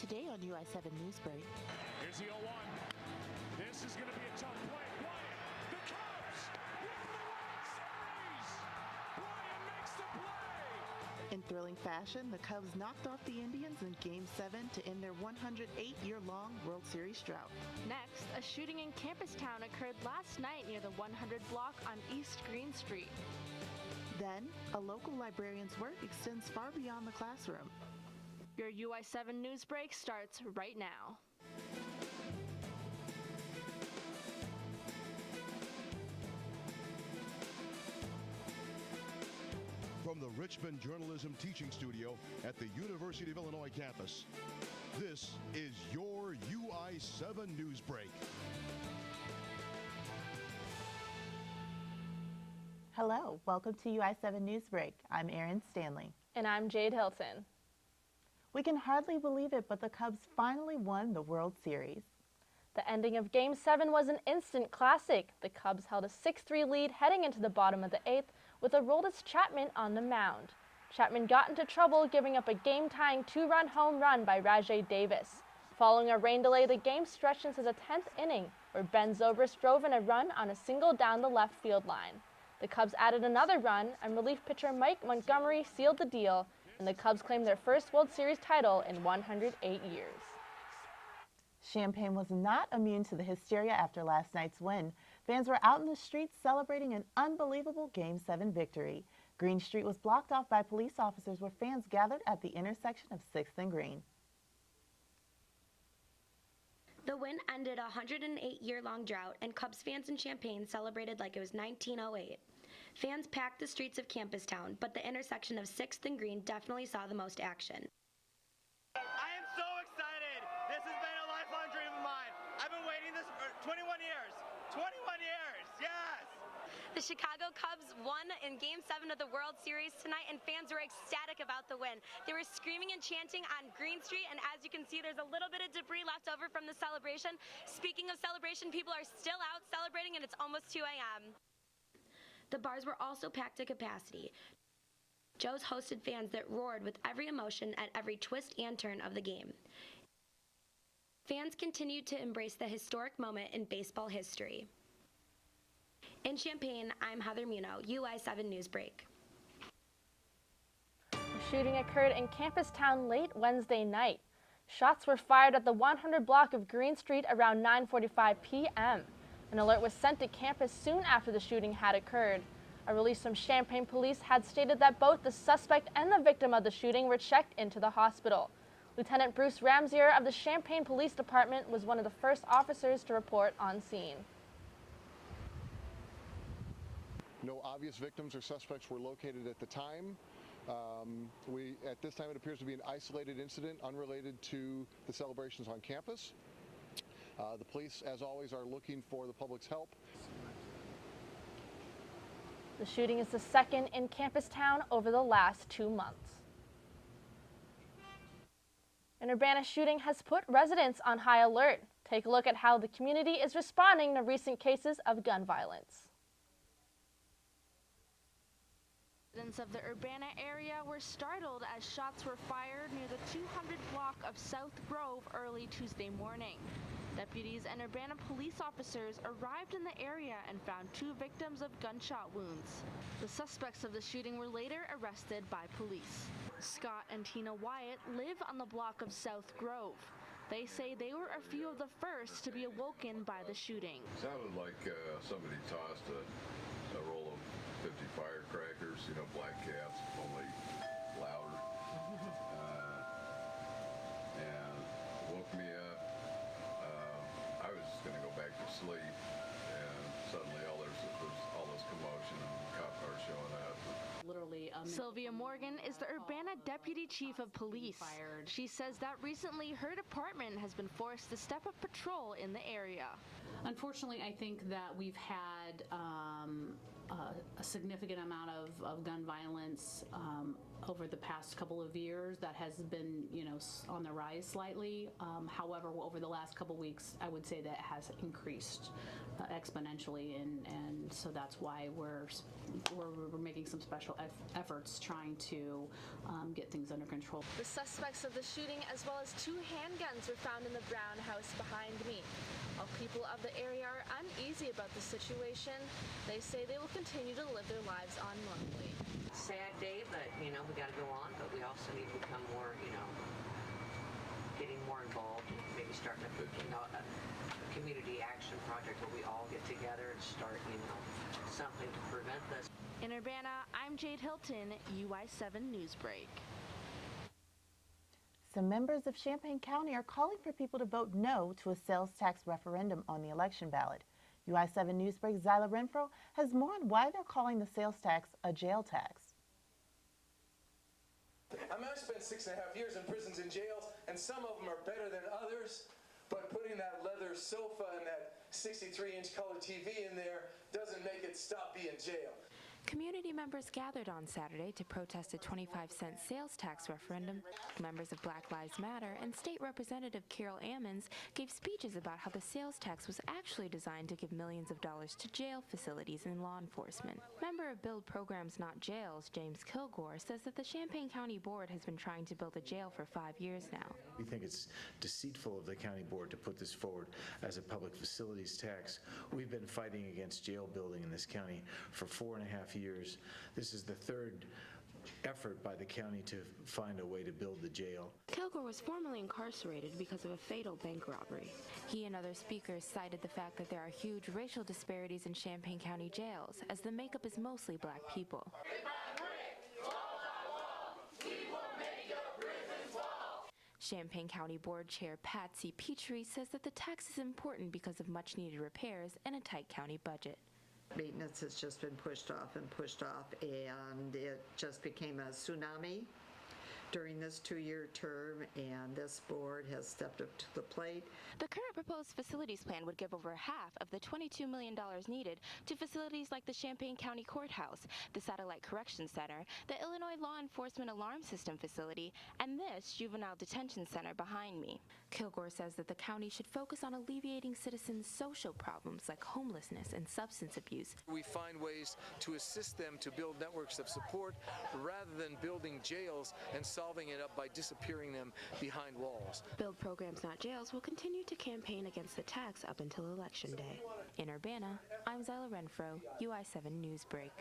today on UI7 Newsbreak. Here's the 0-1. This is going to be a tough play. Bryant, the Cubs with the World Series. Bryant makes the play. In thrilling fashion, the Cubs knocked off the Indians in Game 7 to end their 108-year-long World Series drought. Next, a shooting in Campustown occurred last night near the 100 block on East Green Street. Then, a local librarian's work extends far beyond the classroom. Your UI7 Newsbreak starts right now. From the Richmond Journalism Teaching Studio at the University of Illinois campus, this is your UI7 Newsbreak. Hello, welcome to UI7 Newsbreak. I'm Erin Stanley. And I'm Jade Hilton. We can hardly believe it, but the Cubs finally won the World Series. The ending of Game 7 was an instant classic. The Cubs held a 6-3 lead heading into the bottom of the 8th with Aroldis Chapman on the mound. Chapman got into trouble, giving up a game-tying 2-run home run by Rajai Davis. Following a rain delay, the game stretched into the 10th inning, where Ben Zobrist drove in a run on a single down the left field line. The Cubs added another run, and relief pitcher Mike Montgomery sealed the deal, and the Cubs claimed their first World Series title in 108 years. Champaign was not immune to the hysteria after last night's win. Fans were out in the streets celebrating an unbelievable Game 7 victory. Green Street was blocked off by police officers where fans gathered at the intersection of 6th and Green. The win ended a 108-year-long drought, and Cubs fans in Champaign celebrated like it was 1908. Fans packed the streets of Campustown, but the intersection of 6th and Green definitely saw the most action. I am so excited! This has been a lifelong dream of mine. I've been waiting this for 21 years. 21 years, yes! The Chicago Cubs won in Game 7 of the World Series tonight, and fans were ecstatic about the win. They were screaming and chanting on Green Street, and as you can see, there's a little bit of debris left over from the celebration. Speaking of celebration, people are still out celebrating, and it's almost 2 a.m. The bars were also packed to capacity. Joe's hosted fans that roared with every emotion at every twist and turn of the game. Fans continued to embrace the historic moment in baseball history. In Champaign, I'm Heather Muno, UI7 Newsbreak. The shooting occurred in Campustown late Wednesday night. Shots were fired at the 100 block of Green Street around 9:45 p.m. An alert was sent to campus soon after the shooting had occurred. A release from Champaign police had stated that both the suspect and the victim of the shooting were checked into the hospital. Lieutenant Bruce Ramsier of the Champaign Police Department was one of the first officers to report on scene. No obvious victims or suspects were located at the time. At this time, it appears to be an isolated incident unrelated to the celebrations on campus. The police, as always, are looking for the public's help. The shooting is the second in Campustown over the last 2 months. An Urbana shooting has put residents on high alert. Take a look at how the community is responding to recent cases of gun violence. Residents of the Urbana area were startled as shots were fired near the 200 block of South Grove early Tuesday morning. Deputies and Urbana police officers arrived in the area and found 2 victims of gunshot wounds. The suspects of the shooting were later arrested by police. Scott and Tina Wyatt live on the block of South Grove. They say they were a few of the first to be awoken by the shooting. Sounded like somebody tossed a roll of 50 firecrackers, black caps, only louder. And woke me up. I was just going to go back to sleep, and suddenly there's all this commotion and cop cars showing up. Sylvia Morgan is the Urbana Deputy Chief of Police. She says that recently her department has been forced to step up patrol in the area. Unfortunately, I think that we've had a significant amount of gun violence over the past couple of years that has been, on the rise slightly. However, over the last couple of weeks, I would say that it has increased exponentially, and so that's why we're making some special efforts trying to get things under control. The suspects of the shooting, as well as 2 handguns, were found in the Brown house behind me. While people of the area are uneasy about the situation, they say they will continue to live their lives on normally. Sad day, but we got to go on. But we also need to become more, getting more involved, and maybe starting a community action project where we all get together and start, something to prevent this. In Urbana, I'm Jade Hilton, UI7 Newsbreak. Some members of Champaign County are calling for people to vote no to a sales tax referendum on the election ballot. UI7 Newsbreak's Zyla Renfro has more on why they're calling the sales tax a jail tax. I spent 6.5 years in prisons and jails, and some of them are better than others, but putting that leather sofa and that 63-inch color TV in there doesn't make it stop being jail. Community members gathered on Saturday to protest a 25-cent sales tax referendum. Members of Black Lives Matter and State Representative Carol Ammons gave speeches about how the sales tax was actually designed to give millions of dollars to jail facilities and law enforcement. Member of Build Programs Not Jails, James Kilgore, says that the Champaign County Board has been trying to build a jail for 5 years now. We think it's deceitful of the county board to put this forward as a public facilities tax. We've been fighting against jail building in this county for 4.5 years. This is the 3rd effort by the county to find a way to build the jail. Kilgore was formerly incarcerated because of a fatal bank robbery. He and other speakers cited the fact that there are huge racial disparities in Champaign County jails, as the makeup is mostly black people. Champaign County Board Chair Patsy Petrie says that the tax is important because of much-needed repairs and a tight county budget. Maintenance has just been pushed off, and it just became a tsunami during this 2-year term, and this board has stepped up to the plate. The current proposed facilities plan would give over half of the $22 million needed to facilities like the Champaign County Courthouse, the Satellite Correction Center, the Illinois Law Enforcement Alarm System Facility, and this juvenile detention center behind me. Kilgore says that the county should focus on alleviating citizens' social problems like homelessness and substance abuse. We find ways to assist them to build networks of support rather than building jails and solving it up by disappearing them behind walls. Build Programs Not Jails will continue to campaign against the tax up until Election Day. In Urbana, I'm Zyla Renfro, UI7 Newsbreak.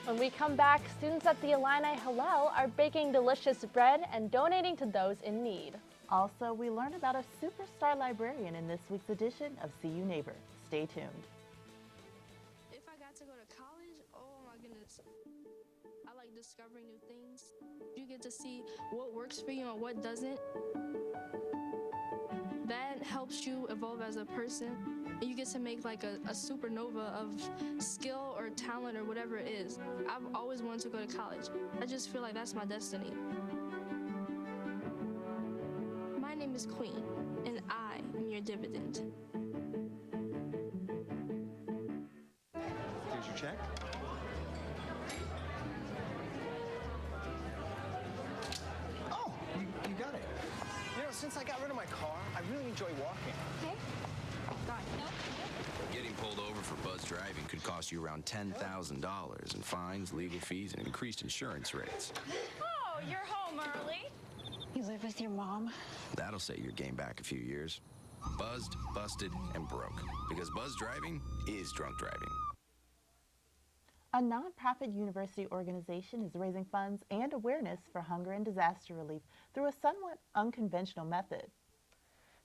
When we come back, students at the Illini Hillel are baking delicious bread and donating to those in need. Also, we learn about a superstar librarian in this week's edition of See You Neighbor. Stay tuned. If I got to go to college, oh my goodness. I like discovering new things. You get to see what works for you and what doesn't. That helps you evolve as a person. And you get to make like a supernova of skill or talent or whatever it is. I've always wanted to go to college. I just feel like that's my destiny. My name is Queen, and I am your dividend. Here's your check. Oh, you got it. Since I got rid of my car, I really enjoy walking. Okay. Got it. Getting pulled over for buzz driving could cost you around $10,000 in fines, legal fees, and increased insurance rates. Oh, you're home early. You live with your mom? That'll set your game back a few years. Buzzed, busted, and broke. Because buzz driving is drunk driving. A nonprofit university organization is raising funds and awareness for hunger and disaster relief through a somewhat unconventional method.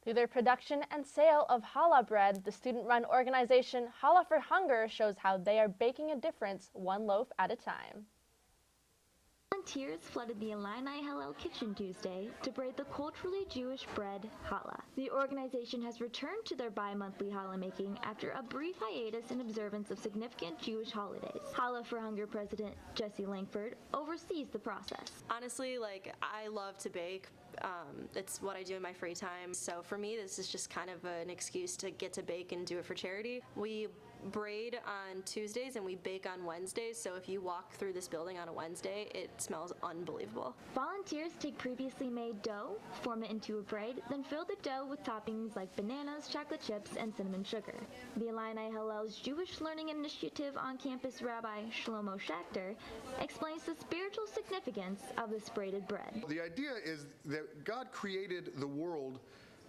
Through their production and sale of challah bread, the student-run organization Challah for Hunger shows how they are making a difference one loaf at a time. Volunteers flooded the Illini Hillel kitchen Tuesday to braid the culturally Jewish bread challah. The organization has returned to their bi-monthly challah making after a brief hiatus in observance of significant Jewish holidays. Challah for Hunger President Jesse Langford oversees the process. Honestly, I love to bake. It's what I do in my free time. So for me, this is just kind of an excuse to get to bake and do it for charity. We braid on Tuesdays and we bake on Wednesdays, so if you walk through this building on a Wednesday, it smells unbelievable. Volunteers take previously made dough, form it into a braid, then fill the dough with toppings like bananas, chocolate chips, and cinnamon sugar. The Illini Hillel's Jewish Learning Initiative on campus Rabbi Shlomo Schachter explains the spiritual significance of this braided bread. The idea is that God created the world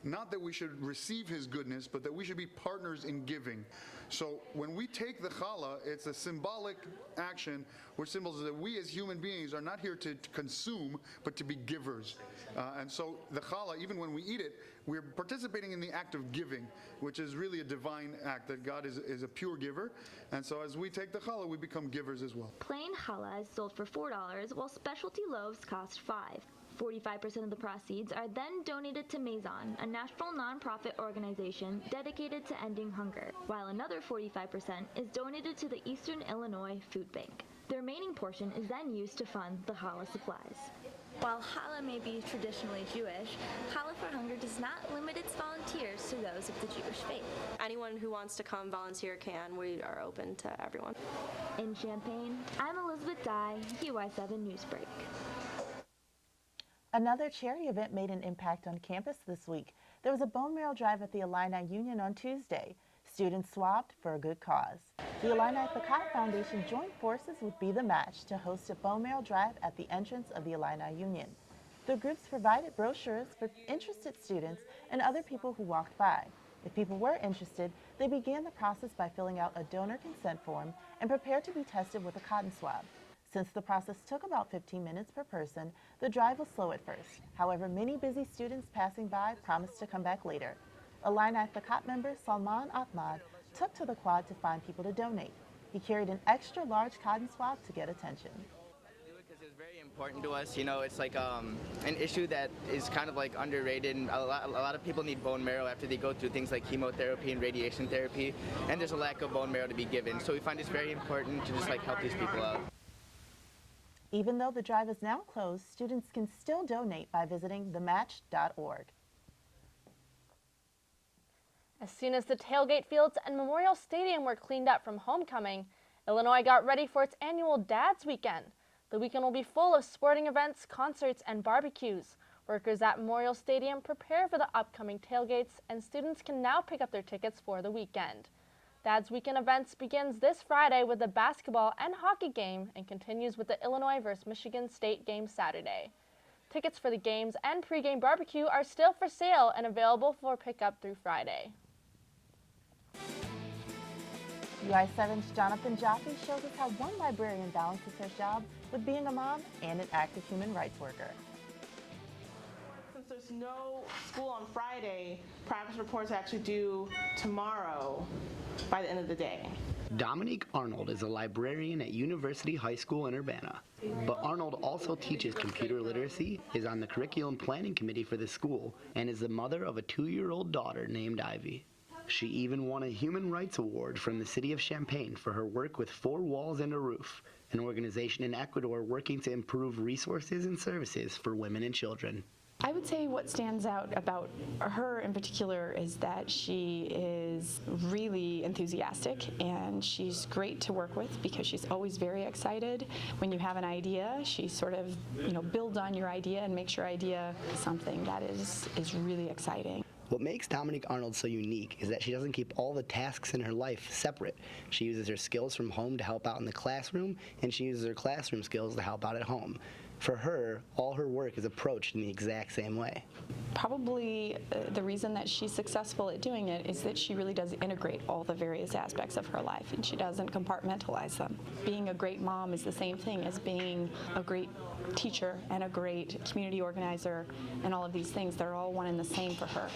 not that we should receive his goodness, but that we should be partners in giving. So when we take the challah, it's a symbolic action which symbolizes that we as human beings are not here to consume, but to be givers. And so the challah, even when we eat it, we're participating in the act of giving, which is really a divine act, that God is a pure giver. And so as we take the challah, we become givers as well. Plain challah is sold for $4, while specialty loaves cost $5. 45% of the proceeds are then donated to Maison, a national nonprofit organization dedicated to ending hunger, while another 45% is donated to the Eastern Illinois Food Bank. The remaining portion is then used to fund the challah supplies. While challah may be traditionally Jewish, Challah for Hunger does not limit its volunteers to those of the Jewish faith. Anyone who wants to come volunteer can. We are open to everyone. In Champaign, I'm Elizabeth Dye, UI7 Newsbreak. Another charity event made an impact on campus this week. There was a bone marrow drive at the Illini Union on Tuesday. Students swabbed for a good cause. The Illini Picard Foundation joined forces with Be The Match to host a bone marrow drive at the entrance of the Illini Union. The groups provided brochures for interested students and other people who walked by. If people were interested, they began the process by filling out a donor consent form and prepared to be tested with a cotton swab. Since the process took about 15 minutes per person, the drive was slow at first. However, many busy students passing by promised to come back later. Illini Fakat member Salman Ahmad took to the quad to find people to donate. He carried an extra large cotton swab to get attention. Because it's very important to us. You know, it's like an issue that is kind of like underrated. And a lot of people need bone marrow after they go through things like chemotherapy and radiation therapy, and there's a lack of bone marrow to be given. So we find it's very important to just like help these people out. Even though the drive is now closed, students can still donate by visiting thematch.org. As soon as the tailgate fields and Memorial Stadium were cleaned up from homecoming, Illinois got ready for its annual Dad's Weekend. The weekend will be full of sporting events, concerts, and barbecues. Workers at Memorial Stadium prepare for the upcoming tailgates, and students can now pick up their tickets for the weekend. Dad's Weekend events begins this Friday with a basketball and hockey game and continues with the Illinois vs. Michigan State game Saturday. Tickets for the games and pregame barbecue are still for sale and available for pickup through Friday. UI7's Jonathan Jaffe shows us how one librarian balances her job with being a mom and an active human rights worker. Since there's no school on Friday, progress reports are actually due tomorrow by the end of the day. Dominique Arnold is a librarian at University High School in Urbana. But Arnold also teaches computer literacy, is on the curriculum planning committee for the school, and is the mother of a 2-year-old daughter named Ivy. She even won a Human Rights Award from the city of Champaign for her work with 4 Walls and a Roof, an organization in Ecuador working to improve resources and services for women and children. I would say what stands out about her in particular is that she is really enthusiastic and she's great to work with because she's always very excited. When you have an idea, she sort of, builds on your idea and makes your idea something that is really exciting. What makes Dominique Arnold so unique is that she doesn't keep all the tasks in her life separate. She uses her skills from home to help out in the classroom, and she uses her classroom skills to help out at home. For her, all her work is approached in the exact same way. Probably the reason that she's successful at doing it is that she really does integrate all the various aspects of her life, and she doesn't compartmentalize them. Being a great mom is the same thing as being a great teacher and a great community organizer, and all of these things. They're all one and the same for her.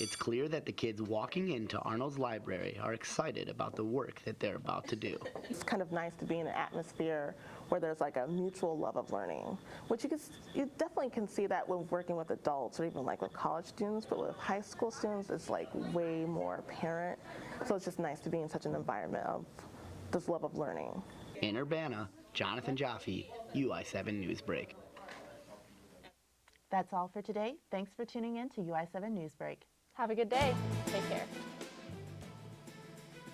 It's clear that the kids walking into Arnold's library are excited about the work that they're about to do. It's kind of nice to be in an atmosphere where there's like a mutual love of learning, which you definitely can see that when working with adults or even like with college students, but with high school students, it's like way more apparent. So it's just nice to be in such an environment of this love of learning. In Urbana, Jonathan Jaffe, UI7 Newsbreak. That's all for today. Thanks for tuning in to UI7 Newsbreak. Have a good day. Take care.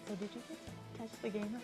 So did you just catch the gamer?